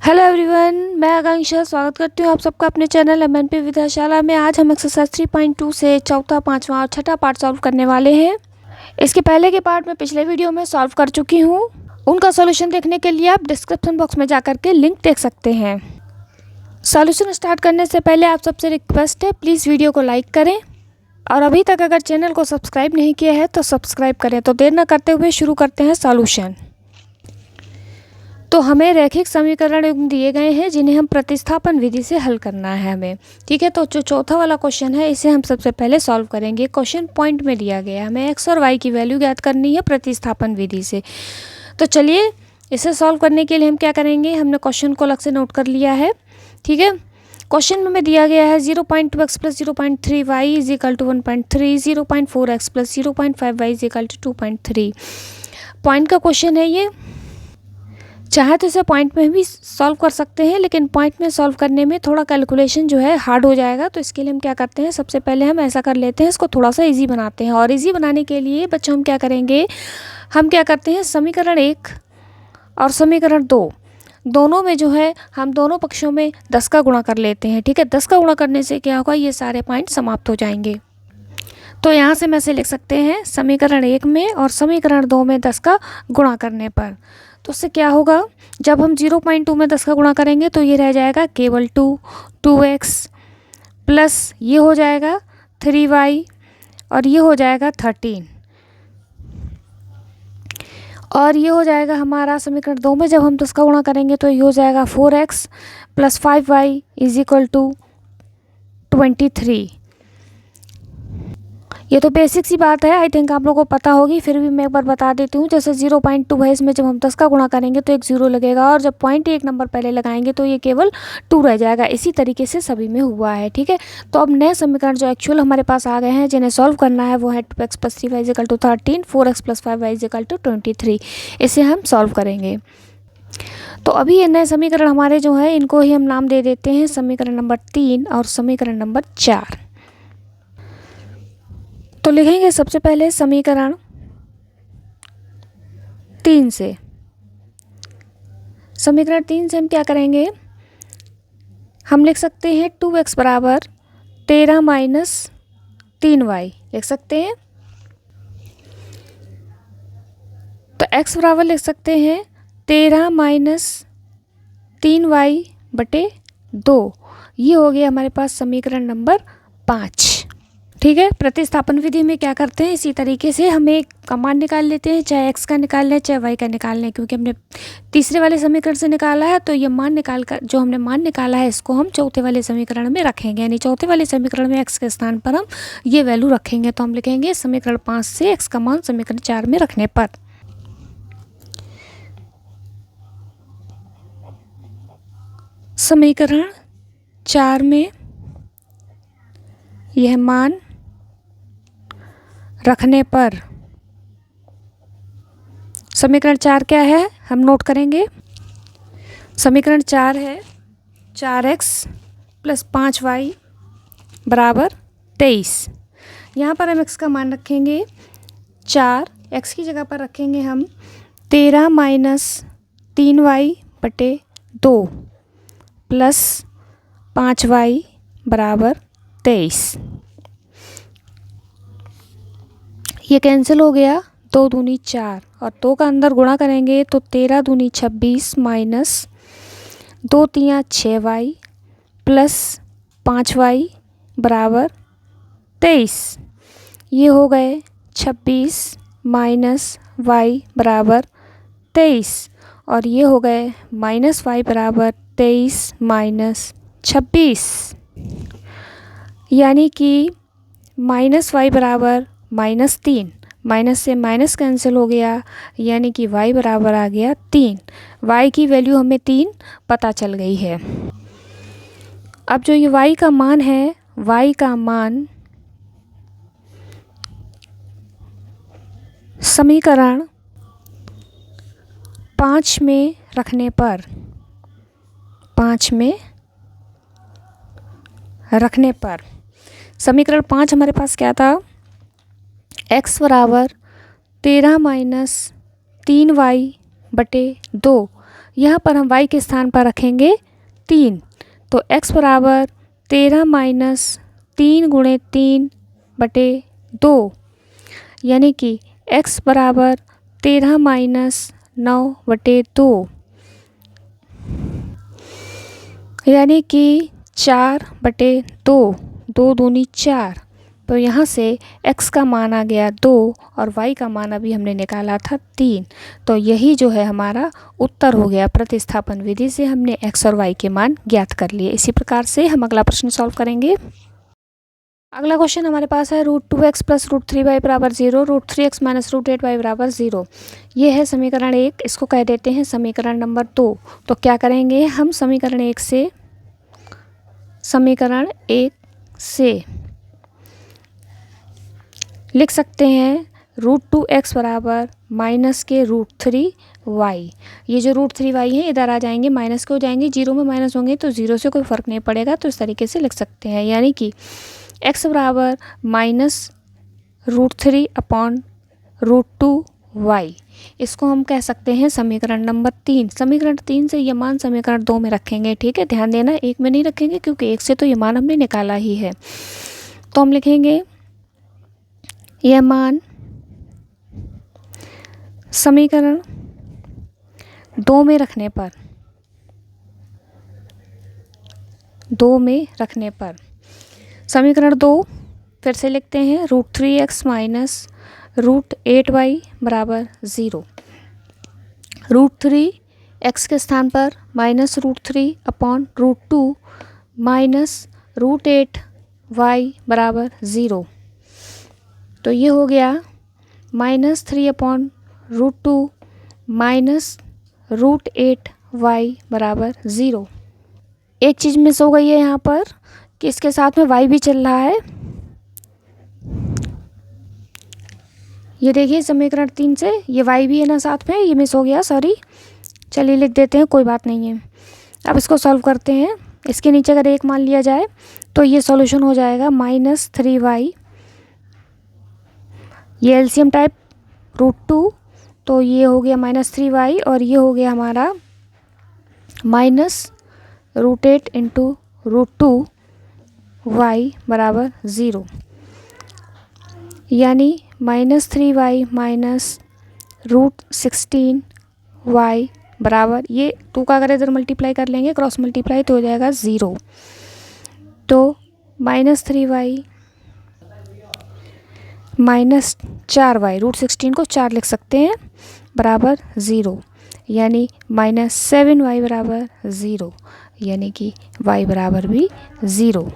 Hello everyone, मैं आकांक्षा स्वागत करती हूँ आप सबका अपने चैनल एमएनपी विद्याशाला में। आज हम एक्सरसाइज 3.2 से चौथा, पांचवा और छठा पार्ट सॉल्व करने वाले हैं। इसके पहले के पार्ट में पिछले वीडियो में सॉल्व कर चुकी हूँ। उनका सॉल्यूशन देखने के लिए आप डिस्क्रिप्शन बॉक्स में जाकर के लिंक देख सकते हैं। सॉल्यूशन स्टार्ट करने से पहले आप सबसे रिक्वेस्ट है, प्लीज़ वीडियो को लाइक करें और अभी तक अगर चैनल को सब्सक्राइब नहीं किया है तो सब्सक्राइब करें। तो देर न करते हुए शुरू करते हैं सॉल्यूशन। तो हमें रैखिक समीकरण दिए गए हैं जिन्हें हम प्रतिस्थापन विधि से हल करना है हमें, ठीक है। तो जो चौथा वाला क्वेश्चन है इसे हम सबसे पहले सॉल्व करेंगे। क्वेश्चन पॉइंट में दिया गया है हमें एक्स और वाई की वैल्यू ज्ञात करनी है प्रतिस्थापन विधि से। तो चलिए इसे सॉल्व करने के लिए हम क्या करेंगे, हमने क्वेश्चन को अलग से नोट कर लिया है, ठीक है। क्वेश्चन में हमें दिया गया है 0.2x plus 0.3y is equal to 1.3, 0.4x plus 0.5y is equal to 2.3। Point का क्वेश्चन है ये। चाहे तो इसे पॉइंट में भी सॉल्व कर सकते हैं, लेकिन पॉइंट में सॉल्व करने में थोड़ा कैलकुलेशन जो है हार्ड हो जाएगा। तो इसके लिए हम क्या करते हैं, सबसे पहले हम ऐसा कर लेते हैं, इसको थोड़ा सा इजी बनाते हैं। और इजी बनाने के लिए बच्चों हम क्या करेंगे, हम क्या करते हैं समीकरण 1 और समीकरण 2 दोनों में जो है हम दोनों पक्षों में 10 का गुणा कर लेते हैं, ठीक है। 10 का गुणा करने से क्या होगा, ये सारे पॉइंट समाप्त हो जाएंगे। तो यहाँ से मैं से लिख सकते हैं समीकरण 1 में और समीकरण 2 में 10 का गुणा करने पर। तो उससे क्या होगा, जब हम 0.2 में 10 का गुणा करेंगे तो ये रह जाएगा केवल 2x प्लस ये हो जाएगा 3y और ये हो जाएगा 13 और ये हो जाएगा हमारा समीकरण 2 में जब हम 10 का गुणा करेंगे तो ये हो जाएगा 4x plus 5y is equal to 23। ये तो बेसिक सी बात है, आई थिंक आप लोगों को पता होगी, फिर भी मैं एक बार बता देती हूँ। जैसे 0.2 है, इसमें जब हम 10 का गुणा करेंगे तो एक 0 लगेगा और जब पॉइंट एक नंबर पहले लगाएंगे तो ये केवल 2 रह जाएगा। इसी तरीके से सभी में हुआ है, ठीक है। तो अब नए समीकरण जो एक्चुअल हमारे पास आ गए हैं जिन्हें सॉल्व करना है वो है 2x plus 3y is equal to 13, 4x plus 5y is equal to 23। इसे हम सॉल्व करेंगे। तो अभी ये नए समीकरण हमारे जो है इनको ही हम नाम दे देते हैं समीकरण नंबर 3 और समीकरण नंबर 4। तो लिखेंगे सबसे पहले समीकरण 3 से। समीकरण 3 से हम क्या करेंगे, हम लिख सकते हैं 2x बराबर 13 माइनस 3y लिख सकते हैं। तो x बराबर लिख सकते हैं 13 माइनस 3y बटे 2। ये हो गया हमारे पास समीकरण नंबर 5, ठीक है। प्रतिस्थापन विधि में क्या करते हैं, इसी तरीके से हम एक का मान निकाल लेते हैं, चाहे x का निकाल लें चाहे y का निकाल लें। क्योंकि हमने तीसरे वाले समीकरण से निकाला है तो ये मान निकाल कर जो हमने मान निकाला है इसको हम चौथे वाले समीकरण में रखेंगे, यानी चौथे वाले समीकरण में x के स्थान पर हम ये वैल्यू रखेंगे। तो हम लिखेंगे समीकरण 5 से x का मान समीकरण 4 में रखने पर। समीकरण 4 में यह मान रखने पर समीकरण 4 क्या है हम नोट करेंगे। समीकरण 4 है 4x प्लस 5y बराबर 23। यहाँ पर हम x का मान रखेंगे 4, x की जगह पर रखेंगे हम 13 माइनस 3y बटे 2 प्लस 5y बराबर 23। ये कैंसिल हो गया, 2 दूनी 4 और 2 का अंदर गुणा करेंगे तो 13 दूनी 26 माइनस 2 तियाँ 6y प्लस 5y बराबर 23। ये हो गए 26 माइनस y बराबर 23 और ये हो गए माइनस y बराबर 23 माइनस 26, यानी कि माइनस y बराबर -3। माइनस से माइनस कैंसिल हो गया, यानी कि y बराबर आ गया 3। y की वैल्यू हमें 3 पता चल गई है। अब जो ये y का मान है, y का मान समीकरण 5 में रखने पर, 5 में रखने पर समीकरण 5 हमारे पास क्या था, x बराबर 13 माइनस 3y बटे 2। यहाँ पर हम y के स्थान पर रखेंगे 3, तो x बराबर 13 माइनस 3 गुणे 3/2, यानी कि x बराबर 13 माइनस 9/2, यानी कि 4/2, 2 दूनी 4। तो यहाँ से x का मान आ गया 2 और y का मान अभी हमने निकाला था 3। तो यही जो है हमारा उत्तर हो गया। प्रतिस्थापन विधि से हमने x और y के मान ज्ञात कर लिए। इसी प्रकार से हम अगला प्रश्न सॉल्व करेंगे। अगला क्वेश्चन हमारे पास है √2x प्लस √3y बराबर 0, √3x माइनस √8y बराबर 0। ये है समीकरण 1, इसको कह देते हैं समीकरण नंबर 2। तो क्या करेंगे हम समीकरण 1 से लिख सकते हैं √2x बराबर माइनस के √3y। ये जो √3y है इधर आ जाएंगे, माइनस के हो जाएंगे, 0 में माइनस होंगे तो 0 से कोई फ़र्क नहीं पड़ेगा, तो इस तरीके से लिख सकते हैं। यानी कि x बराबर माइनस √3 अपॉन √2y। इसको हम कह सकते हैं समीकरण नंबर 3। समीकरण 3 से ये मान समीकरण 2 में रखेंगे, ठीक है। ध्यान देना, 1 में नहीं रखेंगे क्योंकि 1 से तो ये मान हमने निकाला ही है। तो हम लिखेंगे यह मान समीकरण 2 में रखने पर समीकरण 2 फिर से लिखते हैं √3x माइनस √8y बराबर 0। √3x के स्थान पर माइनस √3 अपॉन √2 माइनस √8y बराबर 0। तो ये हो गया -3 अपॉन √2 माइनस √8y बराबर 0। एक चीज़ मिस हो गई है यहाँ पर कि इसके साथ में y भी चल रहा है। ये देखिए समीकरण 3 से ये y भी है ना साथ में, ये मिस हो गया, सॉरी। चलिए लिख देते हैं, कोई बात नहीं है। अब इसको सॉल्व करते हैं। इसके नीचे अगर 1 मान लिया जाए तो ये सॉल्यूशन हो जाएगा -3y, ये एलसीएम टाइप √2, तो ये हो गया -3y और ये हो गया हमारा -√8 इंटू √2y बराबर 0, यानी -3y माइनस √16y बराबर, ये 2 का अगर इधर मल्टीप्लाई कर लेंगे, क्रॉस मल्टीप्लाई, तो हो जाएगा 0। तो -3y माइनस 4y, √16 को 4 लिख सकते हैं, बराबर 0, यानी -7y बराबर 0, यानी कि y बराबर भी 0।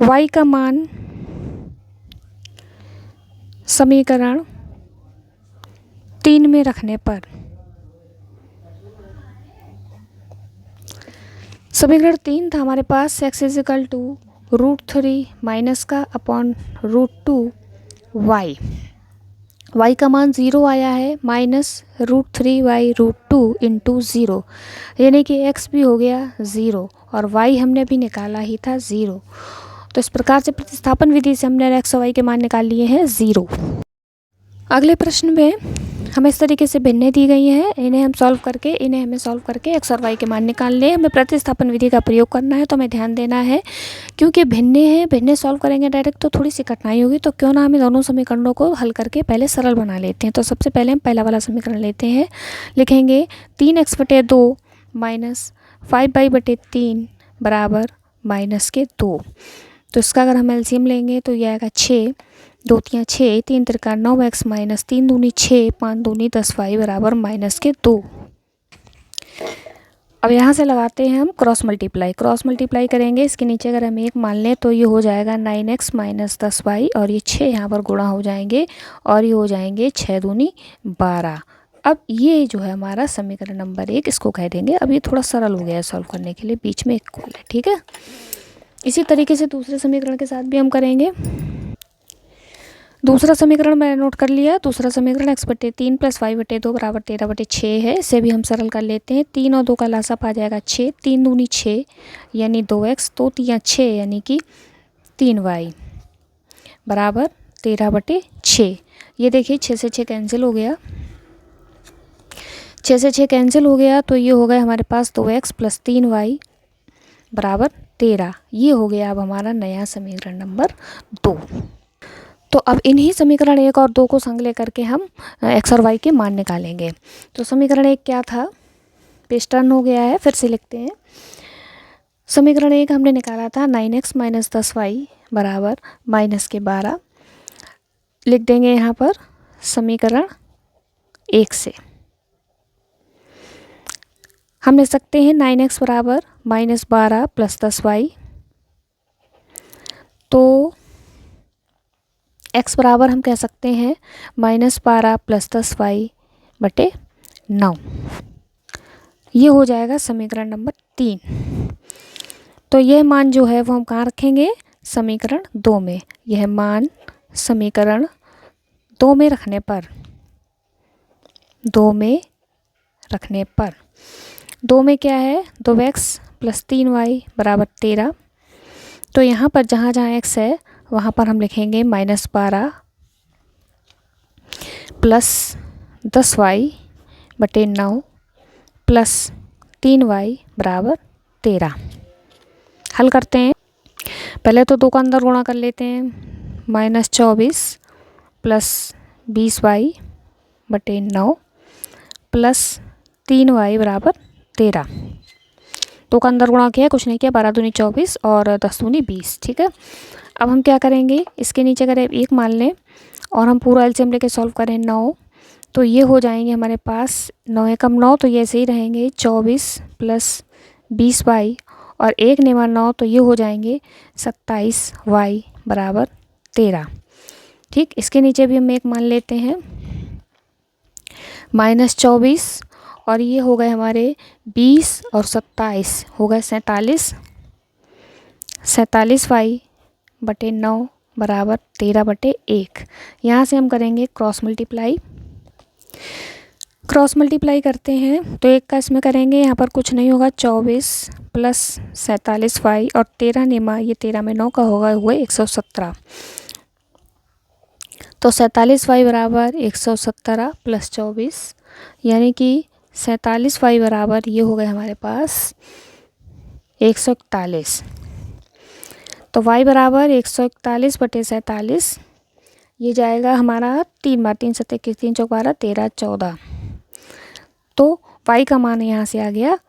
y का मान समीकरण 3 में रखने पर समीकरण 3 था हमारे पास x इजिकल टू √3 माइनस का अपॉन √2y। y का मान 0 आया है, -√3y√2 इंटू 0, यानी कि x भी हो गया 0 और y हमने भी निकाला ही था 0। तो इस प्रकार से प्रतिस्थापन विधि से हमने x और y के मान निकाल लिए हैं 0। अगले प्रश्न में हमें इस तरीके से भिन्नें दी गई हैं, इन्हें हमें सॉल्व करके x और y के मान निकालने, हमें प्रतिस्थापन विधि का प्रयोग करना है। तो हमें ध्यान देना है क्योंकि भिन्नें सॉल्व करेंगे डायरेक्ट तो थोड़ी सी कठिनाई होगी, तो क्यों ना हमें दोनों समीकरणों को हल करके पहले सरल बना लेते हैं। तो सबसे पहले हम पहला वाला समीकरण लेते हैं, लिखेंगे 3x/2 माइनस 5y/3 बराबर -2। तो इसका अगर हम एलसीएम लेंगे तो यह आएगा 6, 2 तियाँ 6, 3 तिरका 9x माइनस 3 दूनी 6, 5 दूनी 10y बराबर -2। अब यहाँ से लगाते हैं हम क्रॉस मल्टीप्लाई करेंगे। इसके नीचे अगर हम 1 मान लें तो ये हो जाएगा 9x माइनस 10y और ये 6 यहाँ पर गुणा हो जाएंगे और ये हो जाएंगे 6 दूनी 12। अब ये जो है हमारा समीकरण नंबर 1, इसको कह देंगे। अब ये थोड़ा सरल हो गया है सॉल्व करने के लिए, बीच में एक कॉल है, ठीक है। इसी तरीके से दूसरे समीकरण के साथ भी हम करेंगे। दूसरा समीकरण मैंने नोट कर लिया। दूसरा समीकरण x/3 प्लस y/2 बराबर 13/6 है। इसे भी हम सरल कर लेते हैं। 3 और 2 का लासाप आ जाएगा 6, 3 दूनी 6 यानी 2x, 2 तियाँ 6 यानी कि 3y बराबर 13/6। ये देखिए 6 से 6 कैंसिल हो गया, 6 से 6 कैंसिल हो गया, तो ये हो गया हमारे पास 2x + 3y बराबर 13। ये हो गया अब हमारा नया समीकरण नंबर 2। तो अब इन्हीं समीकरण 1 और 2 को संग लेकर के हम x और y के मान निकालेंगे। तो समीकरण 1 क्या था, पेज टर्न हो गया है, फिर से लिखते हैं। समीकरण 1 हमने निकाला था 9x - 10y बराबर -12। लिख देंगे यहाँ पर समीकरण 1 से हम लिख सकते हैं 9x बराबर -12 + 10y। तो x बराबर हम कह सकते हैं -12 + 10y बटे 9। ये हो जाएगा समीकरण नंबर 3। तो यह मान जो है वो हम कहाँ रखेंगे, समीकरण 2 में। यह मान समीकरण 2 में रखने पर 2 में क्या है, 2x + 3y बराबर 13। तो यहाँ पर जहाँ जहाँ x है वहाँ पर हम लिखेंगे -12 + 10y बटे 9 + 3y बराबर 13। हल करते हैं। पहले तो 2 का अंदर गुणा कर लेते हैं। -24 + 20y बटे 9 + 3y बराबर 13। 2 का अंदर गुणा किया, कुछ नहीं किया, 12 दूनी 24 और 10 दूनी 20। ठीक है, अब हम क्या करेंगे, इसके नीचे करें 1 मान लें और हम पूरा एलसीएम लेके सॉल्व करें 9। तो ये हो जाएंगे हमारे पास 9 एकम 9, तो ये ऐसे ही रहेंगे 24 + 20y और 1 निमा 9, तो ये हो जाएंगे 27y बराबर 13। ठीक, इसके नीचे भी हम 1 मान लेते हैं -24 और ये हो गए हमारे 20 और 27 हो गए 47y बटे 9 बराबर 13 बटे 1। यहाँ से हम करेंगे क्रॉस मल्टीप्लाई करते हैं। तो 1 का इसमें करेंगे, यहाँ पर कुछ नहीं होगा, 24 + 47y और 13 निमा, ये 13 में 9 का होगा, हुए 117। तो 47y बराबर 117 + 24 यानी कि 47y बराबर ये हो गए हमारे पास 141। तो y बराबर 141 बटे 47, ये जाएगा हमारा 3 बार, 3 × 7 = 21, 3 × 4 = 12, 13 × 14। तो y का मान यहाँ से आ गया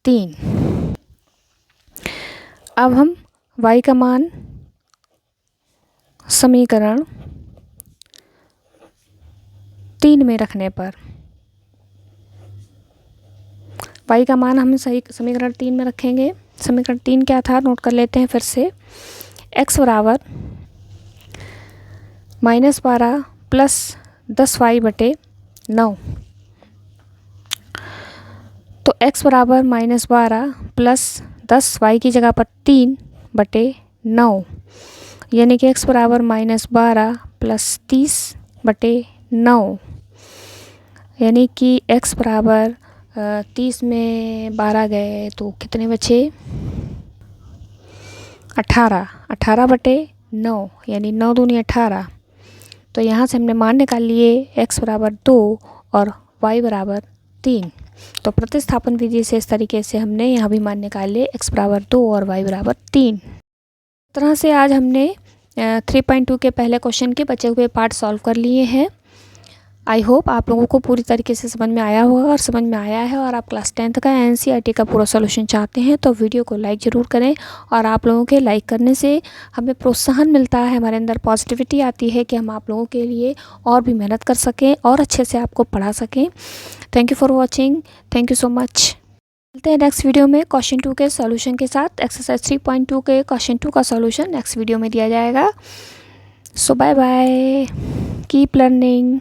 3। अब हम y का मान समीकरण 3 में रखने पर, y का मान हम सही समीकरण 3 में रखेंगे। समीकरण 3 क्या था, नोट कर लेते हैं फिर से। x बराबर -12 + 10y बटे 9। तो x बराबर -12 + 10y की जगह पर 3 बटे 9 यानी कि x बराबर -12 + 30 बटे 9 यानी कि x बराबर 30 में 12 गए तो कितने बचे, 18 बटे 9 यानी 9 दूनी 18। तो यहाँ से हमने मान निकाल लिए, x बराबर 2 और y बराबर 3। तो प्रतिस्थापन विधि से इस तरीके से हमने यहाँ भी मान निकाल लिए, x बराबर 2 और y बराबर 3। इस तरह से आज हमने 3.2 के पहले क्वेश्चन के बचे हुए पार्ट सॉल्व कर लिए हैं। आई होप आप लोगों को पूरी तरीके से समझ में आया होगा, और समझ में आया है और आप क्लास 10th का NCERT का पूरा सोल्यूशन चाहते हैं तो वीडियो को लाइक ज़रूर करें। और आप लोगों के लाइक करने से हमें प्रोत्साहन मिलता है, हमारे अंदर पॉजिटिविटी आती है कि हम आप लोगों के लिए और भी मेहनत कर सकें और अच्छे से आपको पढ़ा सकें। Thank you for watching, thank you so much. मिलते हैं नेक्स्ट वीडियो में क्वेश्चन 2 के सॉल्यूशन के साथ। एक्सरसाइज 3.2 के क्वेश्चन 2 का सॉल्यूशन नेक्स्ट वीडियो में दिया जाएगा। सो बाय बाय, कीप लर्निंग।